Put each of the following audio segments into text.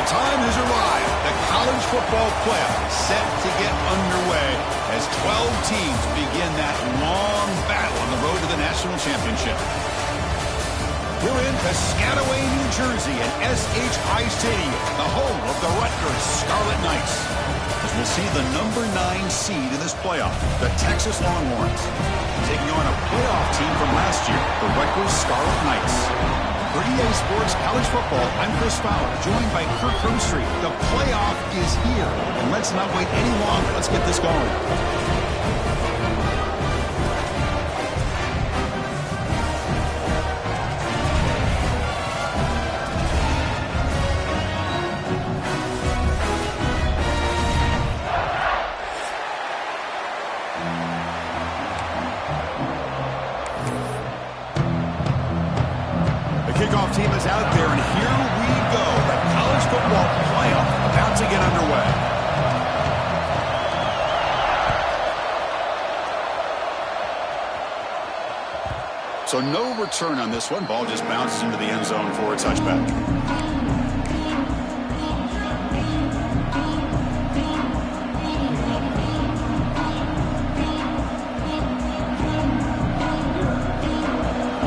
The time has arrived. The college football playoff set to get underway as 12 teams begin that long battle on the road to the national championship. We're in Piscataway, New Jersey at SHI Stadium, the home of the Rutgers Scarlet Knights. As we'll see the number 9 seed in this playoff, the Texas Longhorns, taking on a playoff team from last year, the Rutgers Scarlet Knights. For EA Sports College Football, I'm Chris Fowler, joined by Kirk Herbstreit. The playoff is here, and let's not wait any longer. Let's get this going. Kickoff team is out there, and here we go. The college football playoff about to get underway. So no return on this one. Ball just bounces into the end zone for a touchback.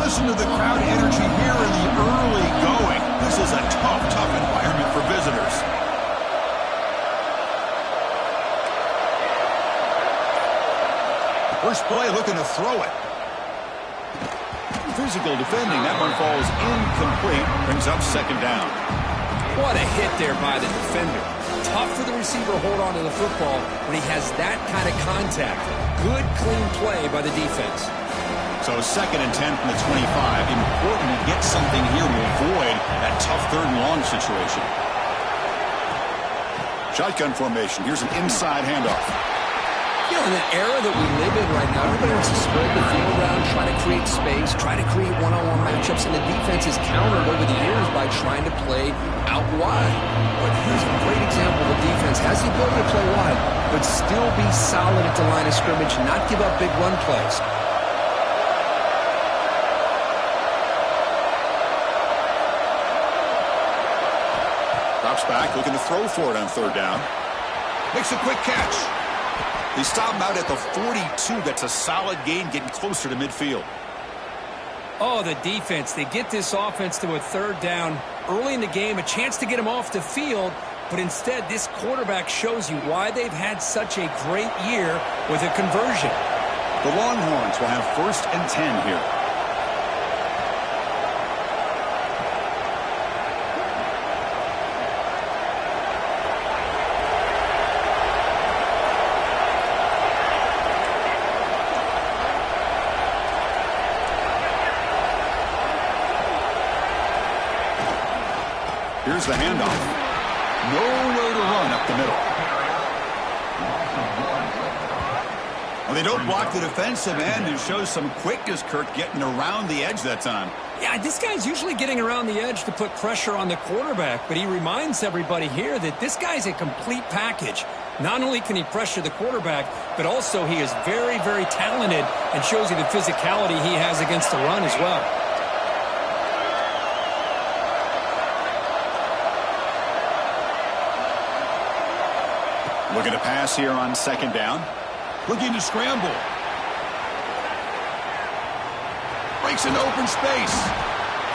Listen to the crowd energy here in the early going. This is a tough environment for visitors. First play looking to throw it. Physical defending. That one falls incomplete. Brings up second down. What a hit there by the defender. Tough for the receiver to hold on to the football when he has that kind of contact. Good, clean play by the defense. So 2nd and 10 from the 25. Important to get something here to avoid that tough 3rd and long situation. Shotgun formation. Here's an inside handoff. You know, in the era that we live in right now, everybody wants to spread the field around, try to create space, try to create one-on-one matchups, and the defense is countered over the years by trying to play out wide. But here's a great example of a defense has the ability to play wide, but still be solid at the line of scrimmage, not give up big run plays. Drops back, looking to throw for it on 3rd down. Makes a quick catch. They stop him out at the 42. That's a solid gain, getting closer to midfield. Oh, the defense. They get this offense to a 3rd down early in the game, a chance to get him off the field, but instead this quarterback shows you why they've had such a great year with a conversion. The Longhorns will have 1st and 10 here. Here's the handoff. Nowhere to run up the middle. Well, they don't block the defensive end and shows some quickness, Kirk, getting around the edge that time. Yeah, this guy's usually getting around the edge to put pressure on the quarterback, but he reminds everybody here that this guy's a complete package. Not only can he pressure the quarterback, but also he is very, very talented and shows you the physicality he has against the run as well. Looking to pass here on 2nd down. Looking to scramble. Breaks into open space.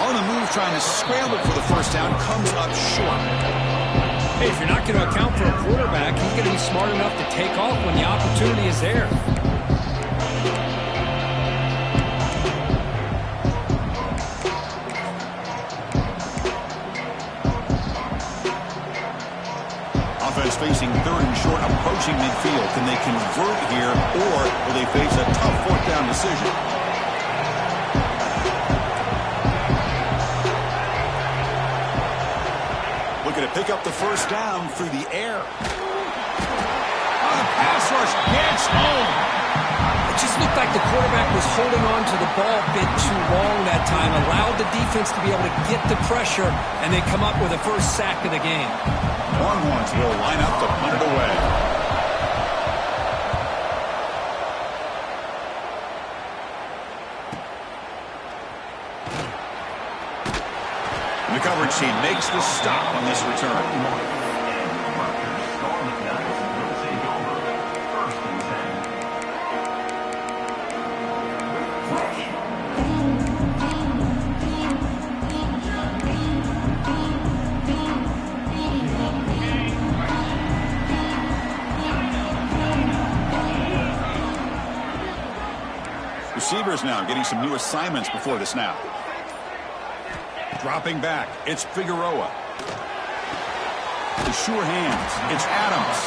On the move, trying to scramble for the 1st down. Comes up short. Hey, if you're not going to account for a quarterback, he's going to be smart enough to take off when the opportunity is there. Facing 3rd and short, approaching midfield. Can they convert here, or will they face a tough 4th down decision? Looking to pick up the 1st down through the air. On the pass rush, gets home. It just looked like the quarterback was holding on to the ball a bit too long that time, allowed the defense to be able to get the pressure, and they come up with the 1st sack of the game. Longhorns will line up to punt it away. And the coverage She makes the stop on this return. Receivers now getting some new assignments before the snap. Dropping back, it's Figueroa. The sure hands, it's Adams.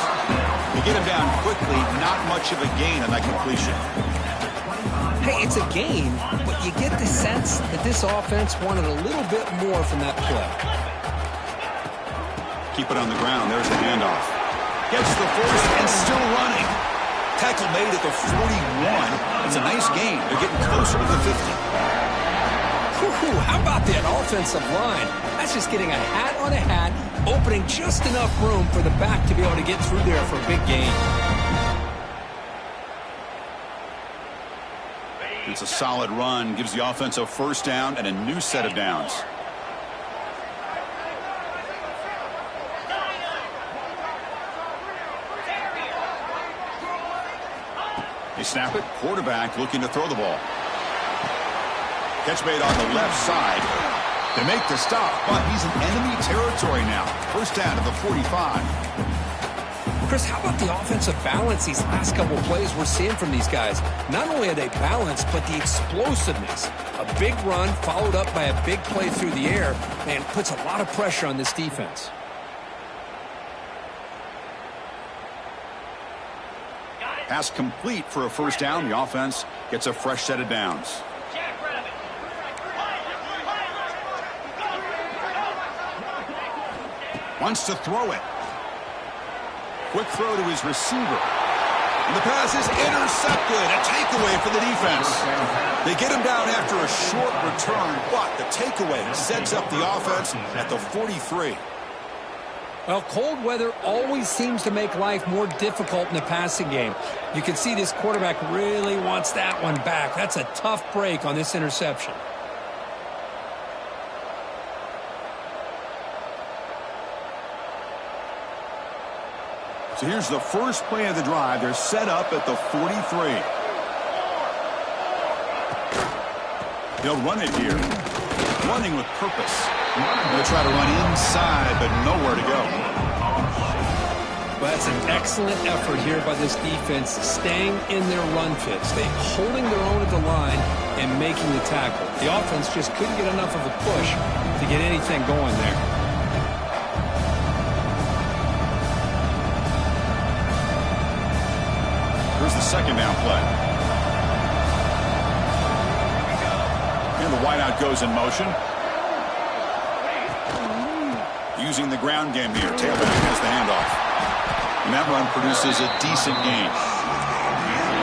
They get him down quickly, not much of a gain on that completion. Hey, it's a gain, but you get the sense that this offense wanted a little bit more from that play. Keep it on the ground, there's the handoff. Gets the first and still running. Tackle made at the 41. It's a nice gain. They're getting closer to the 50. How about that offensive line? That's just getting a hat on a hat, opening just enough room for the back to be able to get through there for a big gain. It's a solid run. Gives the offense a first down and a new set of downs. They snap it. Quarterback looking to throw the ball. Catch made on the left side. They make the stop, but he's in enemy territory now. First down to the 45. Chris, how about the offensive balance these last couple of plays we're seeing from these guys? Not only are they balanced, but the explosiveness. A big run followed up by a big play through the air, and puts a lot of pressure on this defense. Pass complete for a first down. The offense gets a fresh set of downs. Wants to throw it. Quick throw to his receiver. And the pass is intercepted. A takeaway for the defense. They get him down after a short return, but the takeaway sets up the offense at the 43. Well, cold weather always seems to make life more difficult in the passing game. You can see this quarterback really wants that one back. That's a tough break on this interception. So here's the first play of the drive. They're set up at the 43. They'll run it here. Running with purpose. They'll try to run inside, but nowhere to go. Well, that's an excellent effort here by this defense, staying in their run fits. They holding their own at the line and making the tackle. The offense just couldn't get enough of a push to get anything going there. Here's the second down play. And the wideout goes in motion. Using the ground game here. Tailback has the handoff. And that run produces a decent gain.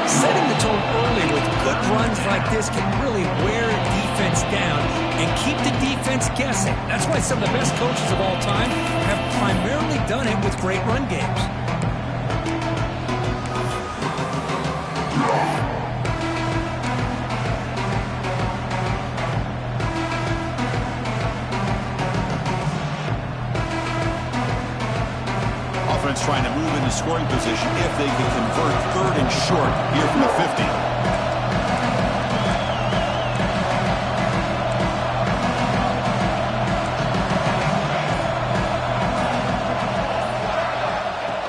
Setting the tone early with good runs like this can really wear a defense down and keep the defense guessing. That's why some of the best coaches of all time have primarily done it with great run games. Trying to move into scoring position if they can convert third and short here from the 50.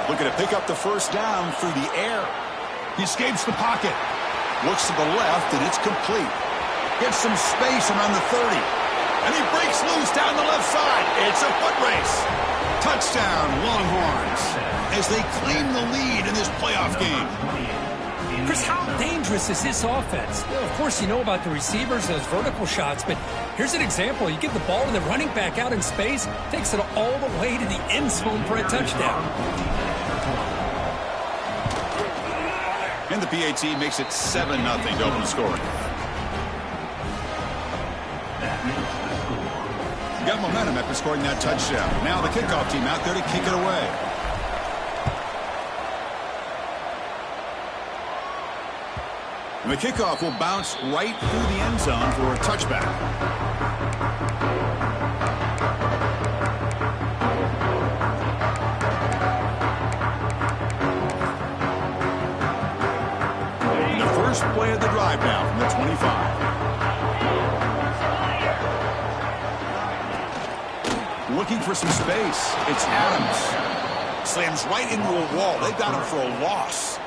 Looking to pick up the first down through the air. He escapes the pocket. Looks to the left, and it's complete. Gets some space around the 30. And he breaks loose down the left side. It's a foot race. Touchdown, Longhorns, as they claim the lead in this playoff game. Chris, how dangerous is this offense? Well, of course, you know about the receivers, those vertical shots, but here's an example. You give the ball to the running back out in space, takes it all the way to the end zone for a touchdown. And the PAT makes it 7-0 to open the scoring. Got momentum after scoring that touchdown. Now the kickoff team out there to kick it away. And the kickoff will bounce right through the end zone for a touchback. start the drive now from the 25. Looking for some space. It's Adams. Slams right into a wall. They've got him for a loss.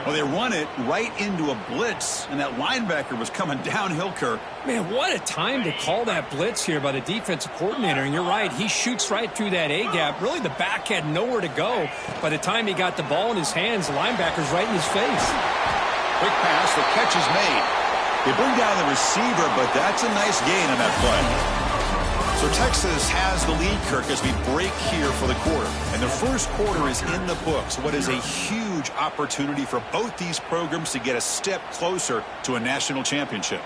Well, they run it right into a blitz, and that linebacker was coming downhill, Kirk. Man, what a time to call that blitz here by the defensive coordinator. And you're right, he shoots right through that A-gap. Really, the back had nowhere to go. By the time he got the ball in his hands, the linebacker's right in his face. Quick pass, the catch is made. They bring down the receiver, but that's a nice gain on that play. So Texas has the lead, Kirk, as we break here for the quarter. And the first quarter is in the books. What is a huge opportunity for both these programs to get a step closer to a national championship.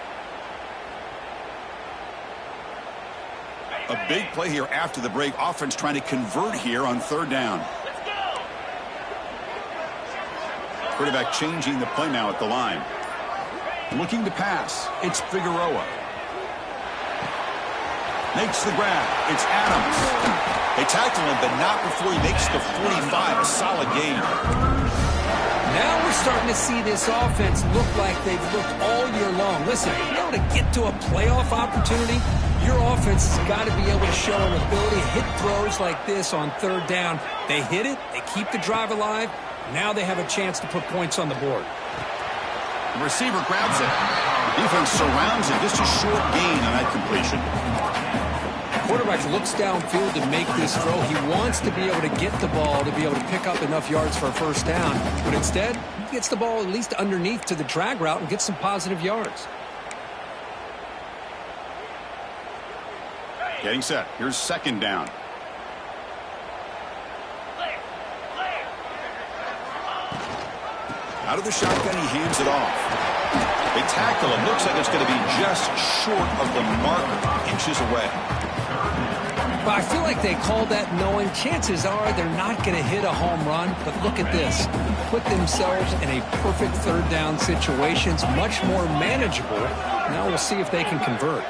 A big play here after the break. Offense trying to convert here on third down. Quarterback changing the play now at the line. Looking to pass. It's Figueroa. Makes the grab. It's Adams. They tackle him, but not before he makes the 45. A solid gain. Now we're starting to see this offense look like they've looked all year long. Listen, to be able to get to a playoff opportunity, your offense has got to be able to show an ability to hit throws like this on third down. They hit it. They keep the drive alive. Now they have a chance to put points on the board. The receiver grabs it. The defense surrounds it. Just a short gain on that completion. Quarterback looks downfield to make this throw. He wants to be able to get the ball to be able to pick up enough yards for a first down. But instead, he gets the ball at least underneath to the drag route and gets some positive yards. Getting set. Here's second down. Out of the shotgun, he hands it off. They tackle him. Looks like it's going to be just short of the marker, inches away. But I feel like they called that knowing chances are they're not going to hit a home run. But look at this. Put themselves in a perfect third down situation. It's much more manageable. Now we'll see if they can convert.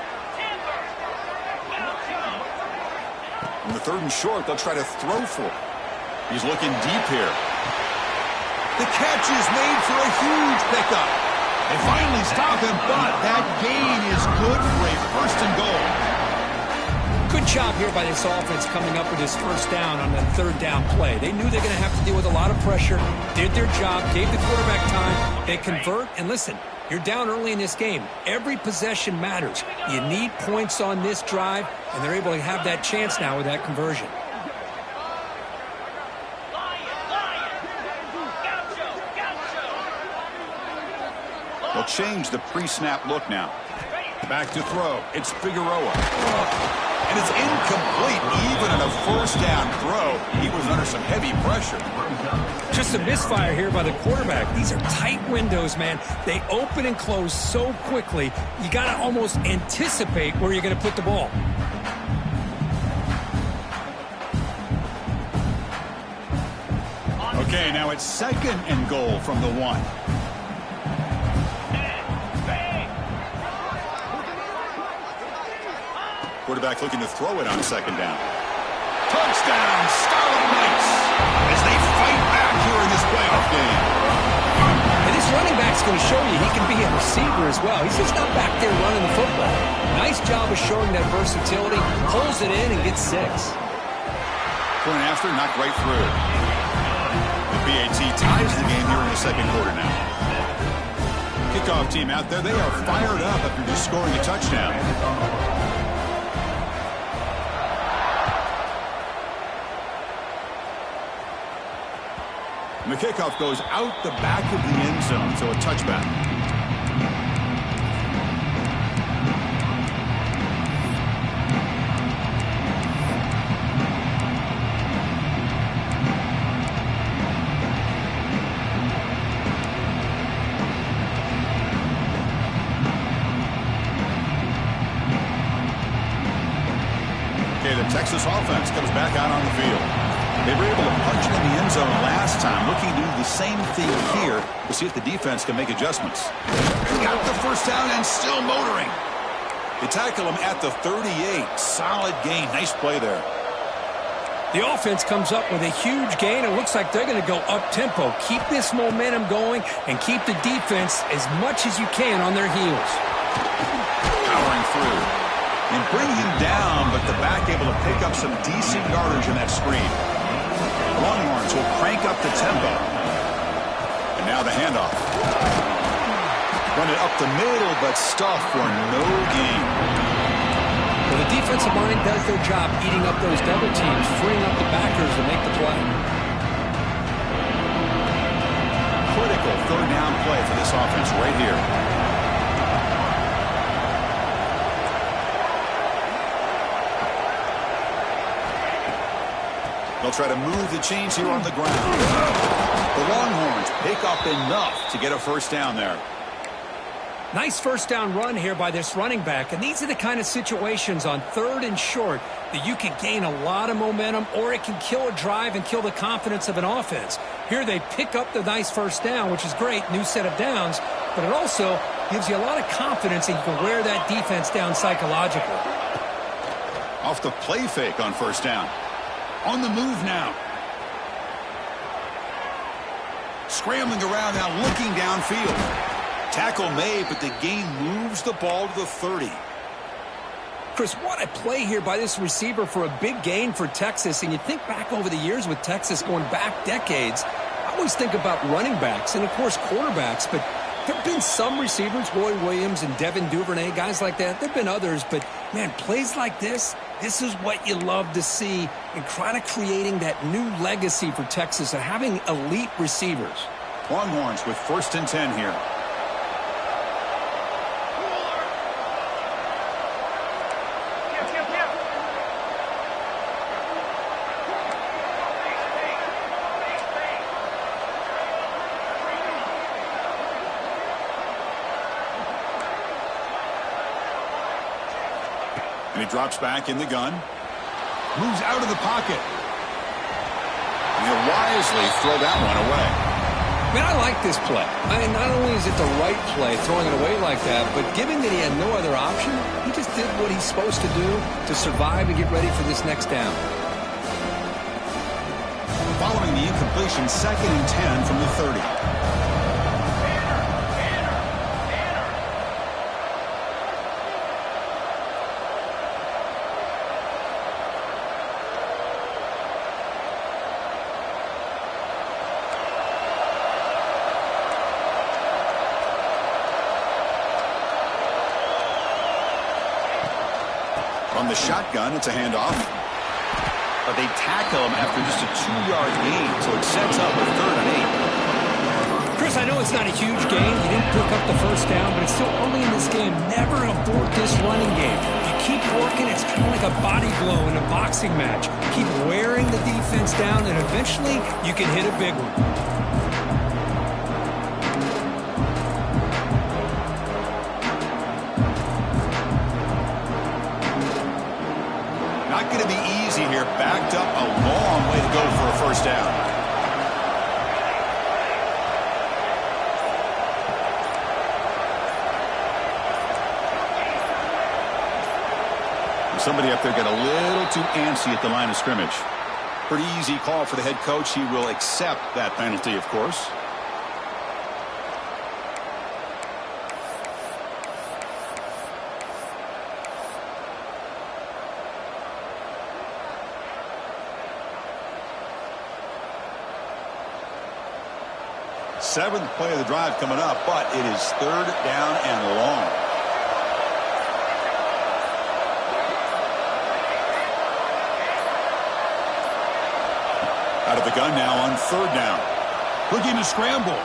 On the third and short, they'll try to throw for it. He's looking deep here. The catch is made for a huge pickup. They finally stop him, but that gain is good for a first and goal. Good job here by this offense coming up with this first down on that third down play. They knew they're going to have to deal with a lot of pressure, did their job, gave the quarterback time. They convert, and listen, you're down early in this game. Every possession matters. You need points on this drive, and they're able to have that chance now with that conversion. They'll change the pre-snap look now. Back to throw. It's Figueroa. And it's incomplete. Even on a first down throw, he was under some heavy pressure. Just a misfire here by the quarterback. These are tight windows, man. They open and close so quickly, you got to almost anticipate where you're going to put the ball. Okay, now it's second and goal from the 1. Quarterback looking to throw it on second down. Touchdown, Scarlet Knights, as they fight back here in this playoff game. And this running back's going to show you he can be a receiver as well. He's just not back there running the football. Nice job of showing that versatility. Pulls it in and gets 6. Point after, knocked right through. The PAT ties the game here in the second quarter now. Kickoff team out there, they are fired up after just scoring a touchdown. And the kickoff goes out the back of the end zone, so a touchback. Okay, the Texas offense comes back out on the field. They were able to punch in the end zone last time, looking to do the same thing here to see if the defense can make adjustments. Got the first down and still motoring. They tackle him at the 38. Solid gain. Nice play there. The offense comes up with a huge gain. It looks like they're going to go up-tempo. Keep this momentum going and keep the defense as much as you can on their heels. Powering through. And bring him down, but the back able to pick up some decent yardage in that screen. Longhorns will crank up the tempo. And now the handoff. Run it up the middle, but stuffed for no gain. Well, the defensive line does their job eating up those double teams, freeing up the backers to make the play. Critical third down play for this offense right here. They'll try to move the chains here on the ground. The Longhorns pick up enough to get a first down there. Nice first down run here by this running back, and these are the kind of situations on 3rd and short that you can gain a lot of momentum, or it can kill a drive and kill the confidence of an offense. Here they pick up the nice first down, which is great, new set of downs, but it also gives you a lot of confidence that you can wear that defense down psychologically. Off the play fake on first down. On the move now. Scrambling around now, looking downfield. Tackle made, but the gain moves the ball to the 30. Chris, what a play here by this receiver for a big gain for Texas. And you think back over the years with Texas going back decades, I always think about running backs and, of course, quarterbacks. But there have been some receivers, Roy Williams and Devin Duvernay, guys like that. There have been others. But, man, plays like this is what you love to see and kind of creating that new legacy for Texas of having elite receivers. Longhorns with 1st and 10 here. And he drops back in the gun. Moves out of the pocket. And he'll wisely throw that one away. Man, I like this play. I mean, not only is it the right play, throwing it away like that, but given that he had no other option, he just did what he's supposed to do to survive and get ready for this next down. Following the incompletion, 2nd and 10 from the 30. From the shotgun, it's a handoff. But they tackle him after just a 2-yard gain, so it sets up a 3rd and 8. Chris, I know it's not a huge gain. You didn't pick up the first down, but it's still early in this game. Never abort this running game. You keep working, it's kind of like a body blow in a boxing match. Keep wearing the defense down, and eventually you can hit a big one. Not going to be easy here. Backed up a long way to go for a first down. Somebody up there got a little too antsy at the line of scrimmage. Pretty easy call for the head coach. He will accept that penalty, of course. Seventh play of the drive coming up, but it is 3rd down and long. Out of the gun now on 3rd down. Looking to scramble.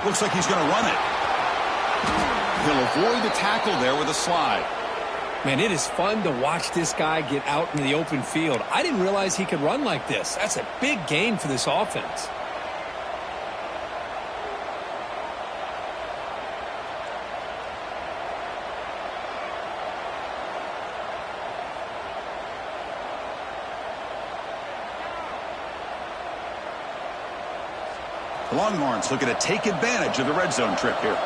Looks like he's going to run it. He'll avoid the tackle there with a slide. Man, it is fun to watch this guy get out in the open field. I didn't realize he could run like this. That's a big gain for this offense. The Longhorns looking to take advantage of the red zone trip here.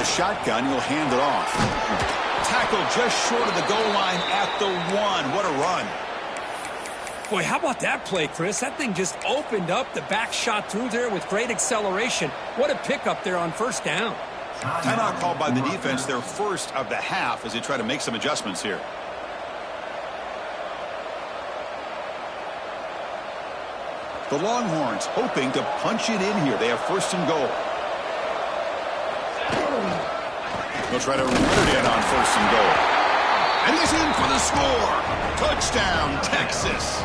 the shotgun. He'll hand it off. Tackled just short of the goal line at the 1. What a run. Boy, how about that play, Chris? That thing just opened up. The back shot through there with great acceleration. What a pickup there on first down. Timeout called by the defense, their first of the half, as they try to make some adjustments here. The Longhorns hoping to punch it in here. They have first and goal. They'll try to run it in on first and goal. And he's in for the score. Touchdown, Texas.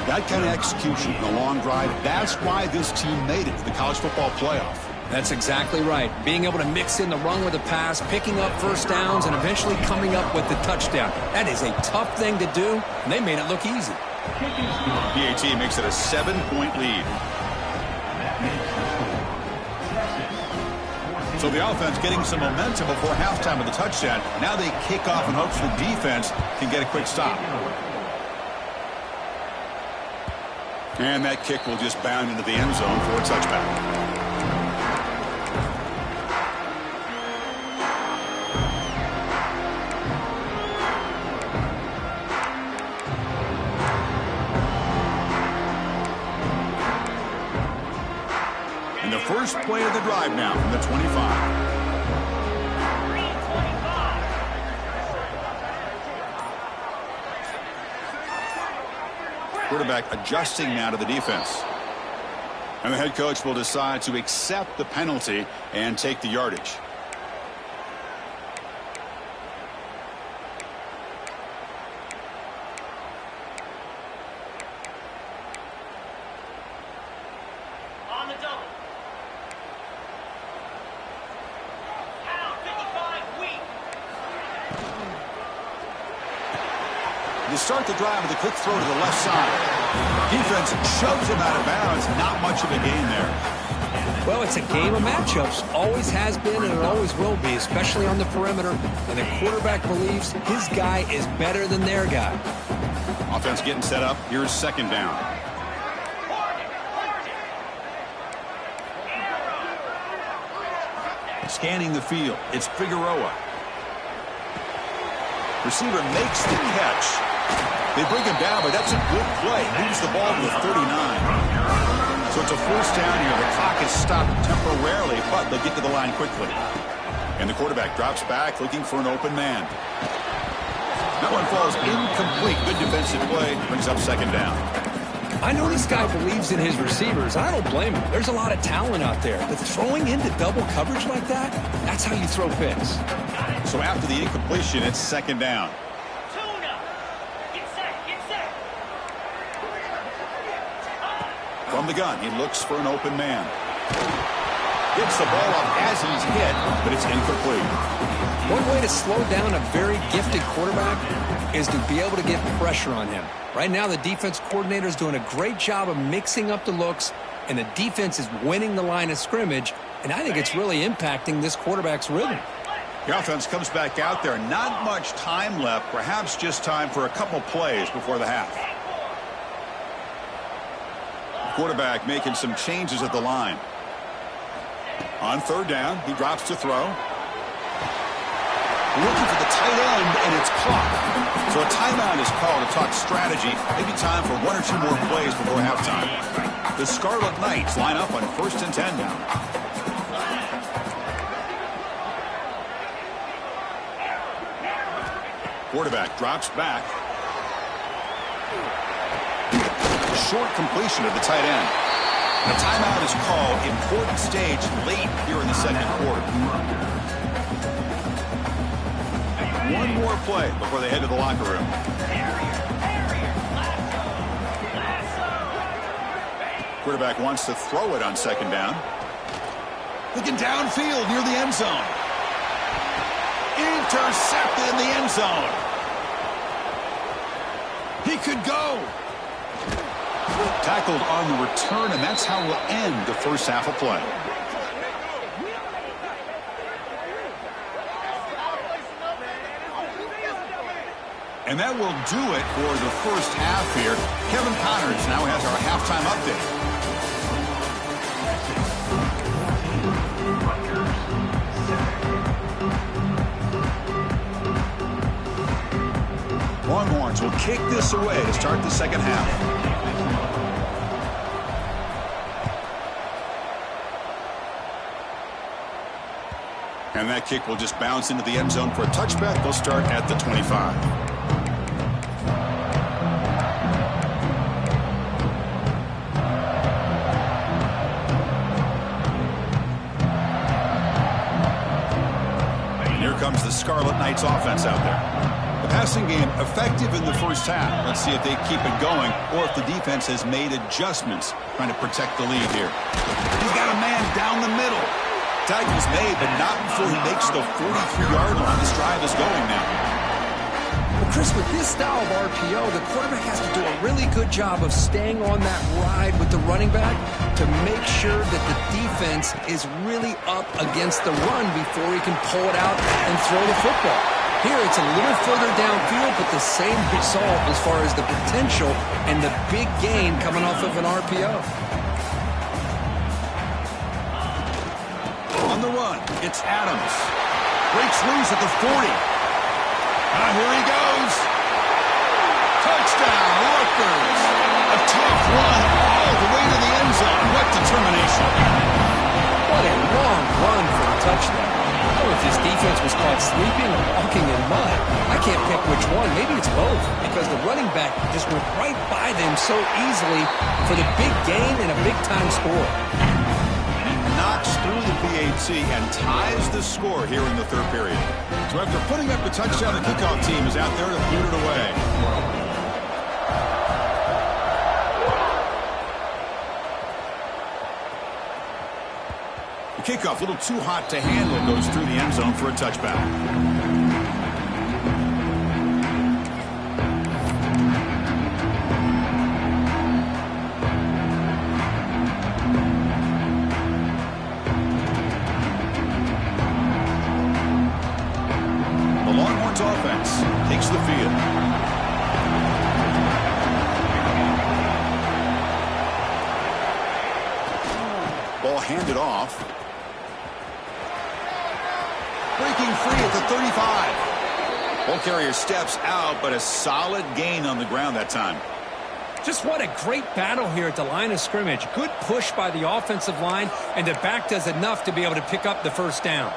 That kind of execution in a long drive, that's why this team made it to the college football playoff. That's exactly right. Being able to mix in the run with the pass, picking up first downs, and eventually coming up with the touchdown. That is a tough thing to do, and they made it look easy. PAT makes it a 7-point lead. So the offense getting some momentum before halftime with the touchdown. Now they kick off in hopes the defense can get a quick stop. And that kick will just bound into the end zone for a touchback. First play of the drive now from the 25. Quarterback adjusting now to the defense. And the head coach will decide to accept the penalty and take the yardage. To start the drive with a quick throw to the left side. Defense shoves him out of bounds. Not much of a gain there. Well, it's a game of matchups. Always has been and it always will be, especially on the perimeter. And the quarterback believes his guy is better than their guy. Offense getting set up. Here's second down. Scanning the field. It's Figueroa. Receiver makes the catch. They bring him down, but that's a good play. Moves the ball to the 39. So it's a first down here. The clock is stopped temporarily, but they'll get to the line quickly. And the quarterback drops back, looking for an open man. That one falls incomplete. Good defensive play. Brings up second down. I know this guy believes in his receivers. I don't blame him. There's a lot of talent out there. But throwing into double coverage like that, that's how you throw picks. So after the incompletion, it's second down. From the gun, he looks for an open man. Gets the ball up as he's hit, but it's incomplete. One way to slow down a very gifted quarterback is to be able to get pressure on him. Right now, the defense coordinator is doing a great job of mixing up the looks, and the defense is winning the line of scrimmage, and I think it's really impacting this quarterback's rhythm. The offense comes back out there. Not much time left, perhaps just time for a couple plays before the half. Quarterback making some changes at the line. On third down, he drops to throw. Looking for the tight end, and it's caught. So a timeout is called to talk strategy. Maybe time for one or two more plays before halftime. The Scarlet Knights line up on first and 10 now. Quarterback drops back. Short completion of the tight end. The timeout is called. Important stage late here in the second quarter. One more play before they head to the locker room. Quarterback wants to throw it on second down. Looking downfield near the end zone. Intercepted in the end zone. He could go. Tackled on the return, and that's how we'll end the first half of play. And that will do it for the first half here. Kevin Connors now has our halftime update. Longhorns will kick this away to start the second half. And that kick will just bounce into the end zone for a touchback. They'll start at the 25. And here comes the Scarlet Knights offense out there. The passing game effective in the first half. Let's see if they keep it going or if the defense has made adjustments trying to protect the lead here. He's got a man down the middle. Tackle's made, but not before he makes the 43-yard line. This drive is going now. Well, Chris, with this style of RPO, the quarterback has to do a really good job of staying on that ride with the running back to make sure that the defense is really up against the run before he can pull it out and throw the football. Here, it's a little further downfield, but the same result as far as the potential and the big gain coming off of an RPO. On the run, it's Adams. Breaks loose at the 40. Here he goes. Touchdown, Rutgers. A tough run all the way to the end zone. What determination. What a long run for a touchdown. I don't know if his defense was caught sleeping or walking in mud. I can't pick which one. Maybe it's both, because the running back just went right by them so easily for the big gain and a big-time score. Knocks through the PAT and ties the score here in the third period. So after putting up the touchdown, the kickoff team is out there to boot it away. The kickoff, a little too hot to handle, goes through the end zone for a touchback. Offense takes the field. Ball handed off. Breaking free at the 35. Ball carrier steps out, but a solid gain on the ground that time. Just what a great battle here at the line of scrimmage. Good push by the offensive line, and the back does enough to be able to pick up the first down.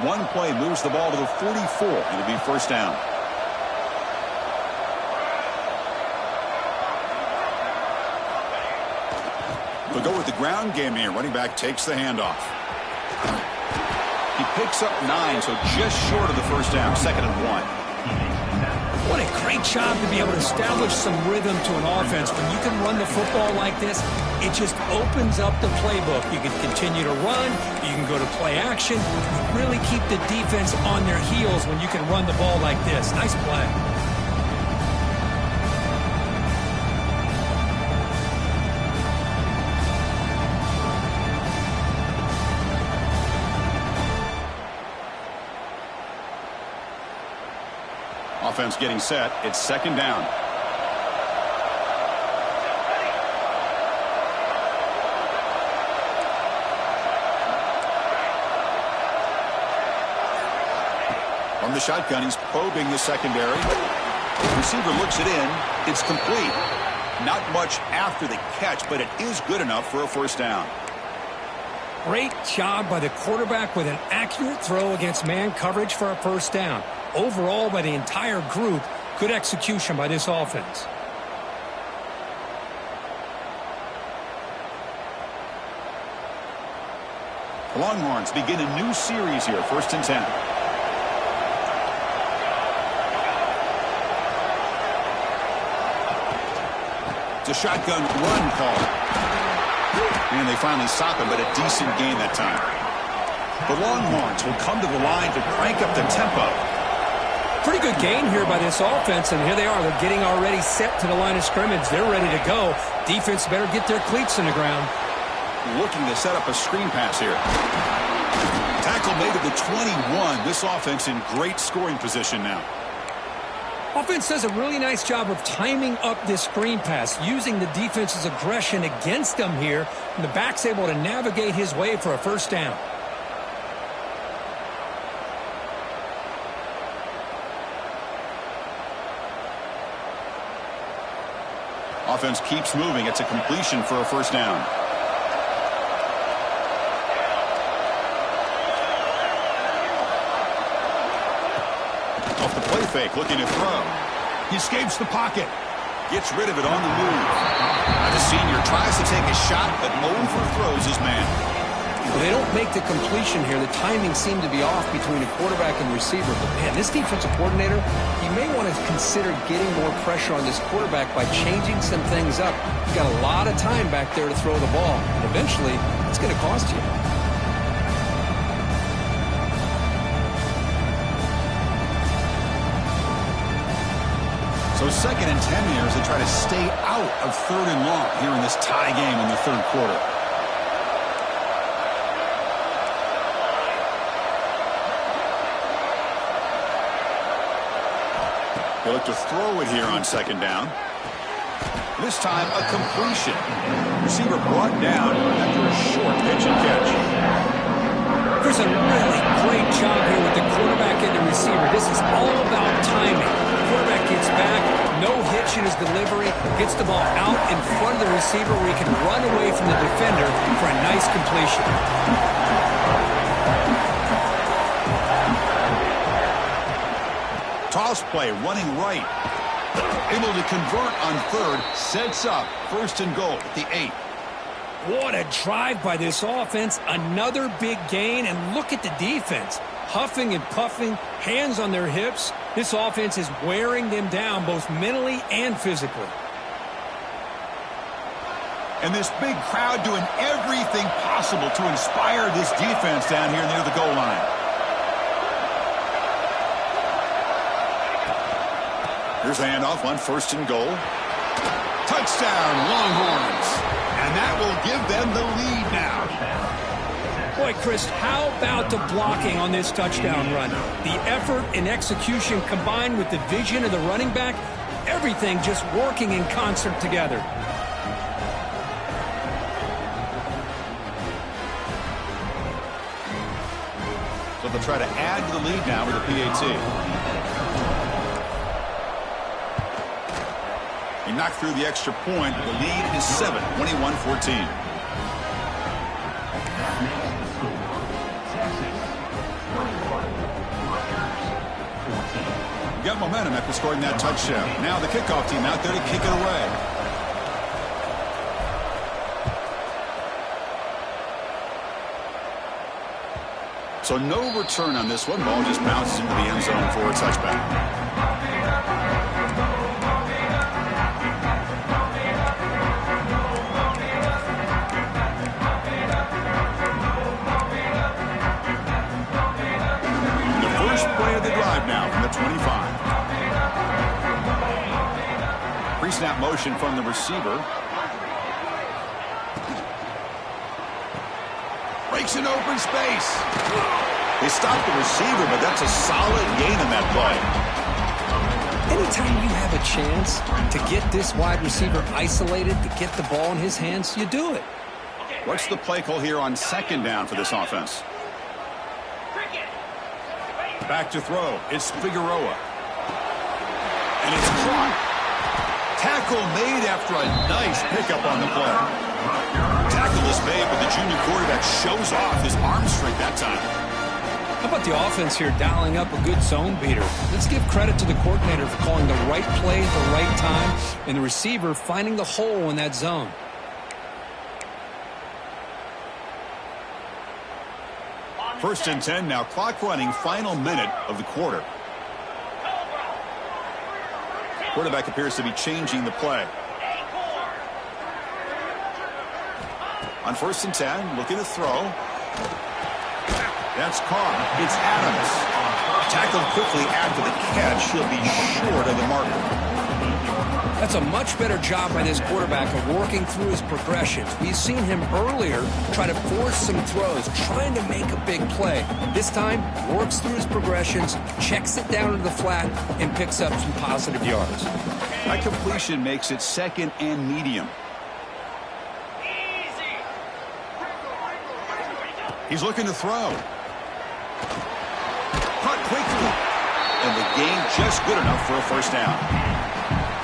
One play moves the ball to the 44. It'll be first down. They'll go with the ground game here. Running back takes the handoff. He picks up 9, so just short of the first down. 2nd and 1. What a great job to be able to establish some rhythm to an offense. When you can run the football like this, it just opens up the playbook. You can continue to run. You can go to play action. You really keep the defense on their heels when you can run the ball like this. Nice play. Offense getting set. It's 2nd down. From the shotgun, he's probing the secondary. The receiver looks it in. It's complete. Not much after the catch, but it is good enough for a first down. Great job by the quarterback with an accurate throw against man coverage for a first down. Overall, by the entire group, good execution by this offense. The Longhorns begin a new series here, 1st and 10. It's a shotgun run call. And they finally stop him, but a decent gain that time. The Longhorns will come to the line to crank up the tempo. Pretty good gain here by this offense, and here they are. They're getting already set to the line of scrimmage. They're ready to go. Defense better get their cleats in the ground. Looking to set up a screen pass here. Tackle made at the 21. This offense in great scoring position now. Offense does a really nice job of timing up this screen pass, using the defense's aggression against them here, and the back's able to navigate his way for a first down. Offense keeps moving. It's a completion for a first down. Off the play fake, looking to throw. He escapes the pocket. Gets rid of it on the move. Now the senior tries to take a shot, but overthrows his man. Well, they don't make the completion here. The timing seemed to be off between a quarterback and receiver. But, man, this defensive coordinator, he may want to consider getting more pressure on this quarterback by changing some things up. He's got a lot of time back there to throw the ball. And eventually, it's going to cost you. So 2nd and 10 here as they try to stay out of 3rd and long here in this tie game in the 3rd quarter. They look to throw it here on 2nd down. This time a completion. Receiver brought down after a short pitch and catch. There's a really great job here with the quarterback and the receiver. This is all about timing. The quarterback gets back, no hitch in his delivery, gets the ball out in front of the receiver where he can run away from the defender for a nice completion. Toss play, running right. Able to convert on 3rd, sets up 1st and goal at the 8. What a drive by this offense. Another big gain, and look at the defense. Huffing and puffing, hands on their hips. This offense is wearing them down both mentally and physically. And this big crowd doing everything possible to inspire this defense down here near the goal line. Here's the handoff on 1st and goal. Touchdown, Longhorns. And that will give them the lead now. Boy, Chris, how about the blocking on this touchdown run? The effort and execution combined with the vision of the running back, everything just working in concert together. So they'll try to add to the lead now with a PAT. He knocked through the extra point. The lead is 7, 21-14. Got momentum after scoring that touchdown. Now the kickoff team out there to kick it away. So no return on this one. Ball just bounces into the end zone for a touchback. Now from the 25. Pre-snap motion from the receiver. Breaks an open space. They stopped the receiver, but that's a solid gain in that play. Anytime you have a chance to get this wide receiver isolated, to get the ball in his hands, you do it. What's the play call here on 2nd down for this offense? Back to throw. It's Figueroa. And it's caught. Tackle made after a nice pickup on the play. Tackle is made, but the junior quarterback shows off his arm strength that time. How about the offense here dialing up a good zone beater? Let's give credit to the coordinator for calling the right play at the right time and the receiver finding the hole in that zone. First and 10 now, clock running, final minute of the quarter. Quarterback appears to be changing the play. On 1st and 10, looking to throw. That's caught. It's Adams. Tackled quickly after the catch. He'll be short of the marker. That's a much better job by this quarterback of working through his progressions. We've seen him earlier try to force some throws, trying to make a big play. This time, works through his progressions, checks it down to the flat, and picks up some positive yards. That completion makes it 2nd and medium. He's looking to throw. Caught quickly. And the gain just good enough for a first down.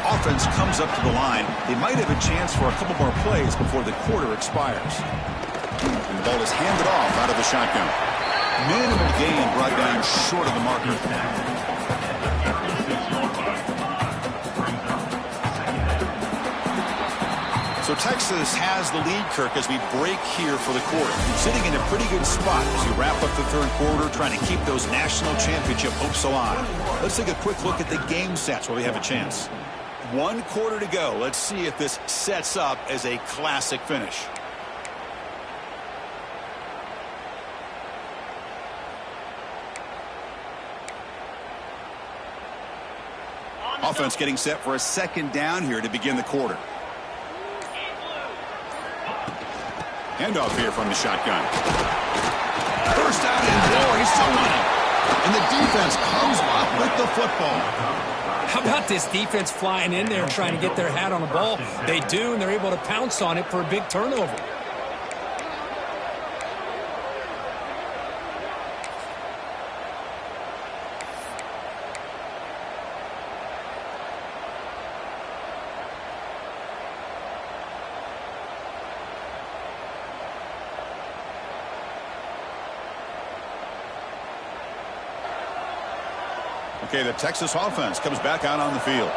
Offense comes up to the line. They might have a chance for a couple more plays before the quarter expires. And the ball is handed off out of the shotgun. Minimal gain brought down short of the marker. So Texas has the lead, Kirk, as we break here for the quarter. Sitting in a pretty good spot as you wrap up the third quarter, trying to keep those national championship hopes alive. Let's take a quick look at the game stats while we have a chance. 1 quarter to go. Let's see if this sets up as a classic finish. Offense getting set for a 2nd down here to begin the quarter. Handoff here from the shotgun. First down and more. He's still running. And the defense comes up with the football. How about this defense flying in there and trying to get their hat on the ball? They do, and they're able to pounce on it for a big turnover. Okay, the Texas offense comes back out on the field.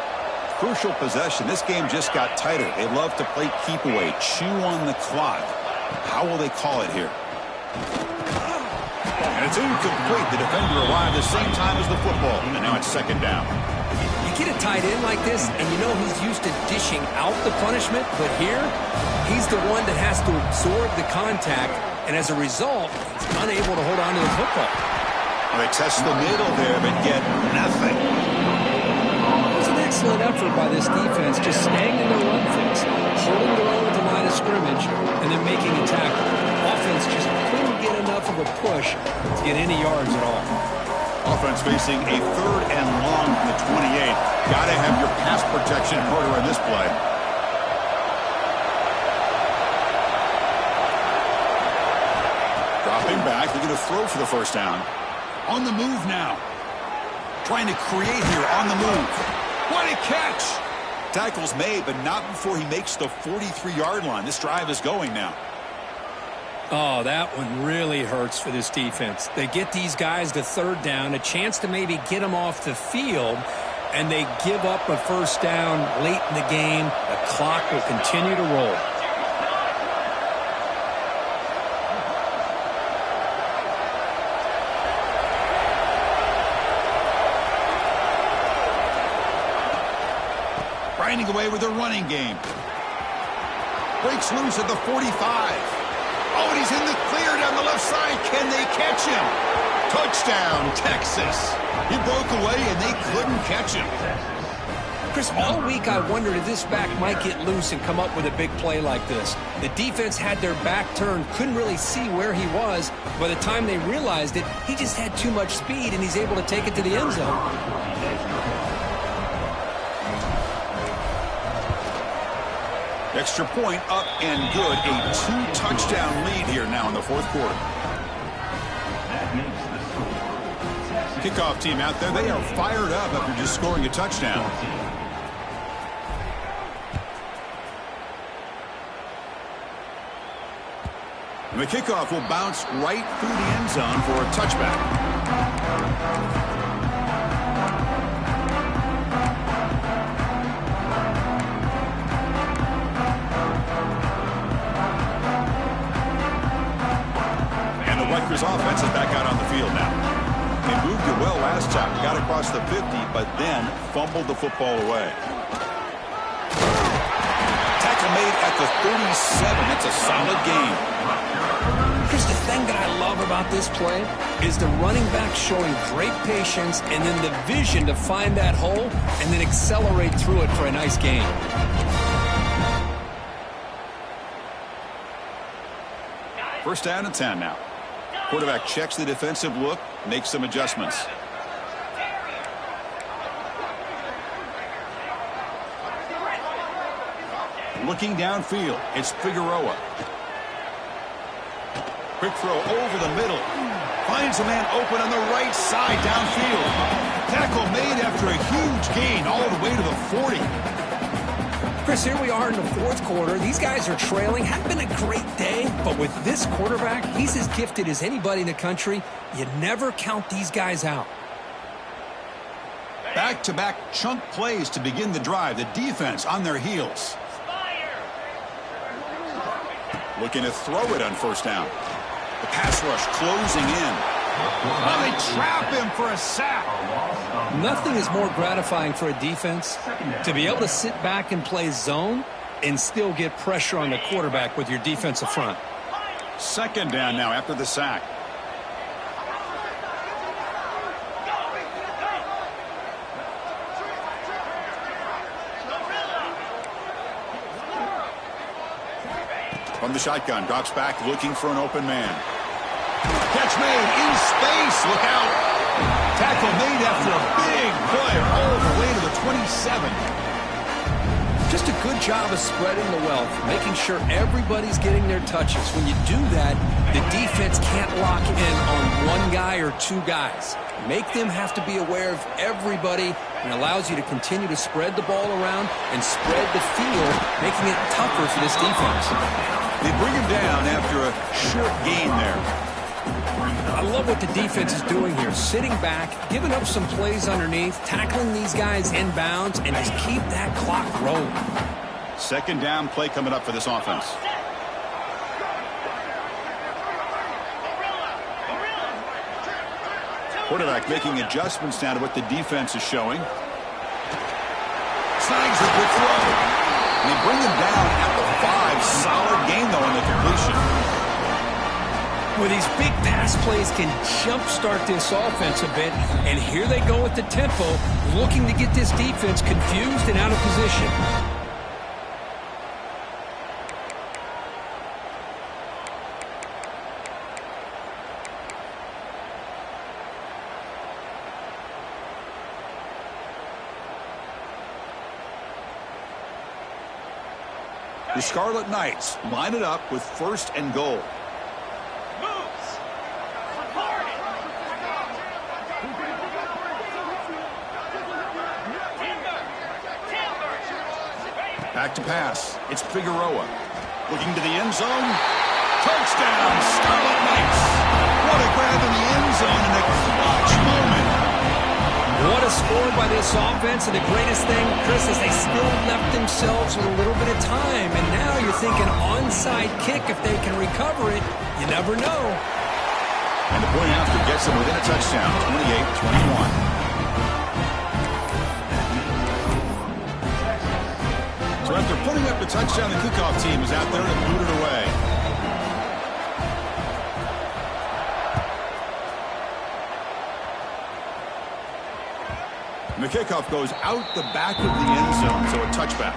Crucial possession. This game just got tighter. They love to play keep away, chew on the clock. How will they call it here? And it's incomplete. The defender arrived the same time as the football. And now it's 2nd down. You get a tight end like this, and you know he's used to dishing out the punishment, but here, he's the one that has to absorb the contact, and as a result, he's unable to hold on to the football. Well, they test the middle there, but get nothing. It was an excellent effort by this defense, just staying in their run fix, holding their own at the line of scrimmage, and then making a tackle. Offense just couldn't get enough of a push to get any yards at all. Offense facing a 3rd and long from the 28. Got to have your pass protection in order on this play. Dropping back, they're going to throw for the first down. On the move now. Trying to create here on the move. What a catch! Tackle's made, but not before he makes the 43-yard line. This drive is going now. Oh, that one really hurts for this defense. They get these guys to 3rd down, a chance to maybe get them off the field, and they give up a first down late in the game. The clock will continue to roll. Grinding away with their running game. Breaks loose at the 45. Oh, and he's in the clear down the left side. Can they catch him? Touchdown, Texas. He broke away, and they couldn't catch him. Chris, all week I wondered if this back might get loose and come up with a big play like this. The defense had their back turned, couldn't really see where he was. By the time they realized it, he just had too much speed, and he's able to take it to the end zone. Extra point up and good. A 2-touchdown lead here now in the 4th quarter. Kickoff team out there. They are fired up after just scoring a touchdown. And the kickoff will bounce right through the end zone for a touchback. Rutgers offense is back out on the field now. They moved it well last time. Got across the 50, but then fumbled the football away. Tackle made at the 37. It's a solid game. Here's the thing that I love about this play is the running back showing great patience and then the vision to find that hole and then accelerate through it for a nice gain. First down and 10 now. Quarterback checks the defensive look, makes some adjustments. Looking downfield, it's Figueroa. Quick throw over the middle. Finds a man open on the right side downfield. Tackle made after a huge gain all the way to the 40. Chris, here we are in the fourth quarter. These guys are trailing. Hadn't been a great day, but with this quarterback, he's as gifted as anybody in the country. You never count these guys out. Back-to-back chunk plays to begin the drive. The defense on their heels. Looking to throw it on first down. The pass rush closing in. Oh, they trap him for a sack. Nothing is more gratifying for a defense to be able to sit back and play zone and still get pressure on the quarterback with your defensive front. Second down now after the sack. From the shotgun, drops back looking for an open man. Catch made in space. Look out. Tackle made after a big play all the way to the 27. Just a good job of spreading the wealth, making sure everybody's getting their touches. When you do that, the defense can't lock in on one guy or two guys. Make them have to be aware of everybody, and allows you to continue to spread the ball around and spread the field, making it tougher for this defense. They bring him down after a short gain there. I love what the defense is doing here. Sitting back, giving up some plays underneath, tackling these guys inbounds, and just keep that clock rolling. Second down play coming up for this offense. Quarterback making adjustments now to what the defense is showing. Snags a good throw. And they bring him down at the 5. Solid gain, though, on the completion. Well, these big pass plays can jumpstart this offense a bit, and here they go with the tempo, looking to get this defense confused and out of position. The Scarlet Knights line it up with first and goal. Back to pass. It's Figueroa. Looking to the end zone. Touchdown, Scarlet Knights. What a grab in the end zone in a clutch moment. What a score by this offense, and the greatest thing, Chris, is they still left themselves with a little bit of time, and now you're thinking onside kick if they can recover it. You never know. And the point after gets them within a touchdown, 28-21. So after putting up the touchdown, the kickoff team is out there to boot it away. And the kickoff goes out the back of the end zone, so a touchback.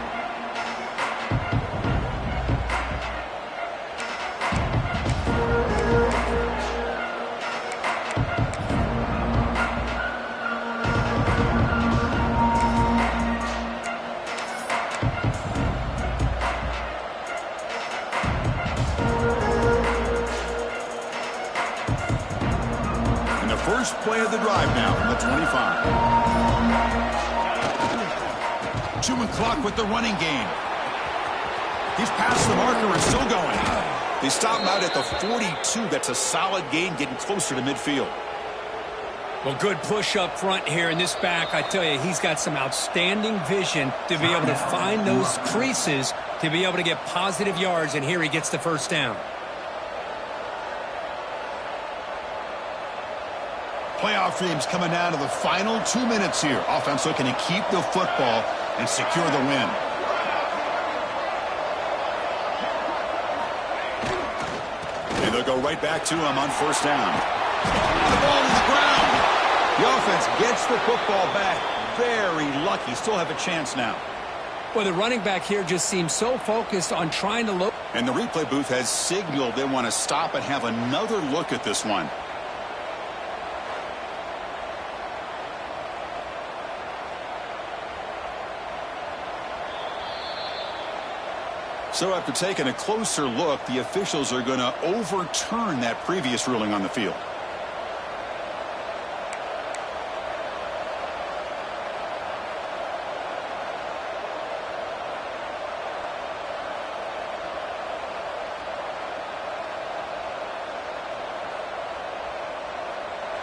And the first play of the drive now from the 25. Chewing clock with the running game. He's past the marker and still going. They stop him out at the 42. That's a solid gain, getting closer to midfield. Well, good push up front here in this back. I tell you, he's got some outstanding vision to be able to find those creases, to be able to get positive yards, and here he gets the first down. Playoff games coming down to the final 2 minutes here. Offense looking to keep the football and secure the win. And they'll go right back to him on first down. The ball to the ground. The offense gets the football back. Very lucky. Still have a chance now. Well, the running back here just seems so focused on trying to look. And the replay booth has signaled they want to stop and have another look at this one. So after taking a closer look, the officials are going to overturn that previous ruling on the field.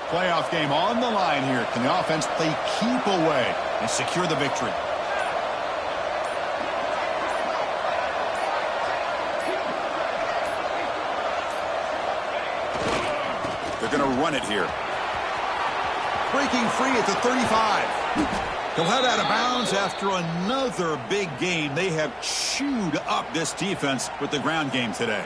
Playoff game on the line here. Can the offense play keep away and secure the victory? They're going to run it here. Breaking free at the 35. He'll head out of bounds after another big gain. They have chewed up this defense with the ground game today.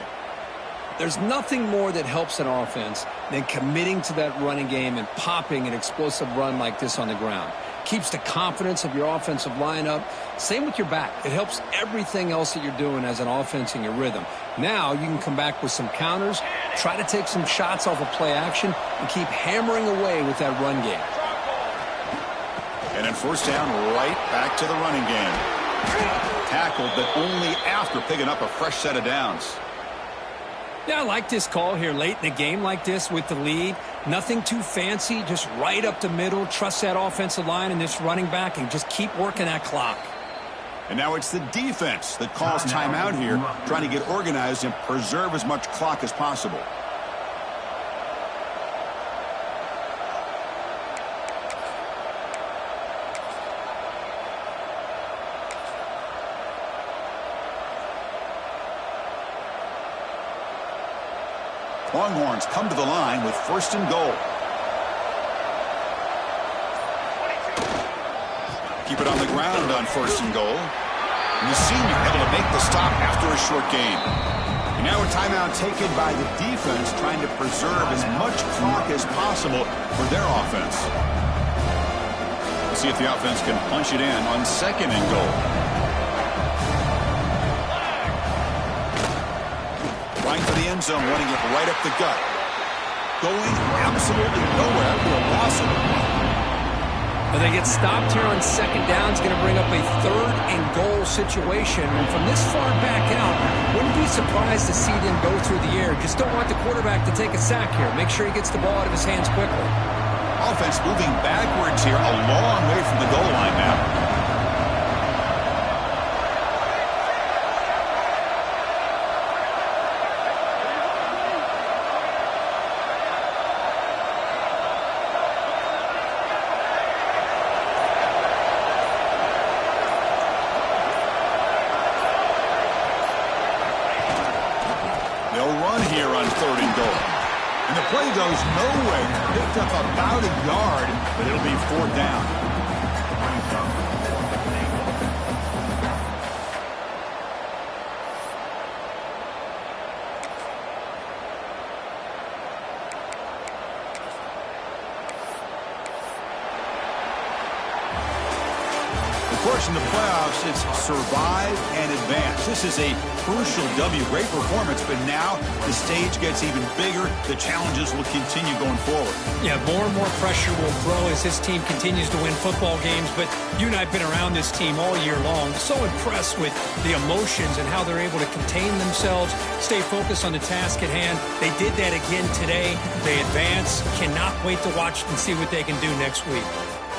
There's nothing more that helps an offense than committing to that running game and popping an explosive run like this on the ground. Keeps the confidence of your offensive line up. Same with your back. It helps everything else that you're doing as an offense in your rhythm. Now you can come back with some counters, try to take some shots off of play action, and keep hammering away with that run game. And then first down, right back to the running game. Tackled, but only after picking up a fresh set of downs. Yeah, I like this call here late in the game like this with the lead. Nothing too fancy, just right up the middle. Trust that offensive line and this running back and just keep working that clock. And now it's the defense that calls timeout here, trying to get organized and preserve as much clock as possible. Longhorns come to the line with first and goal. Keep it on the ground on first and goal. And the senior able to make the stop after a short gain. And now a timeout taken by the defense, trying to preserve as much clock as possible for their offense. We'll see if the offense can punch it in on second and goal. Right for the end zone, running it right up the gut. Going absolutely nowhere for a loss of the ball. Well, they get stopped here on second down. It's going to bring up a third and goal situation. And from this far back out, wouldn't be surprised to see them go through the air. Just don't want the quarterback to take a sack here. Make sure he gets the ball out of his hands quickly. Offense moving backwards here, a long way from the goal line now. And the play goes nowhere. Picked up about a yard, but it'll be fourth down. Of course, in the playoffs, it's survive and advance. This is a crucial W. Great performance, but now the stage gets even bigger. The challenges will continue going forward. Yeah, more and more pressure will grow as this team continues to win football games. But you and I have been around this team all year long. So impressed with the emotions and how they're able to contain themselves, stay focused on the task at hand. They did that again today. They advance. Cannot wait to watch and see what they can do next week.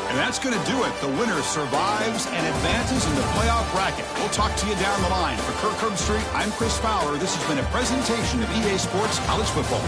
And that's going to do it. The winner survives and advances in the playoff bracket. We'll talk to you down the line. For Kirk Herbstreit, I'm Chris Fowler. This has been a presentation of EA Sports College Football.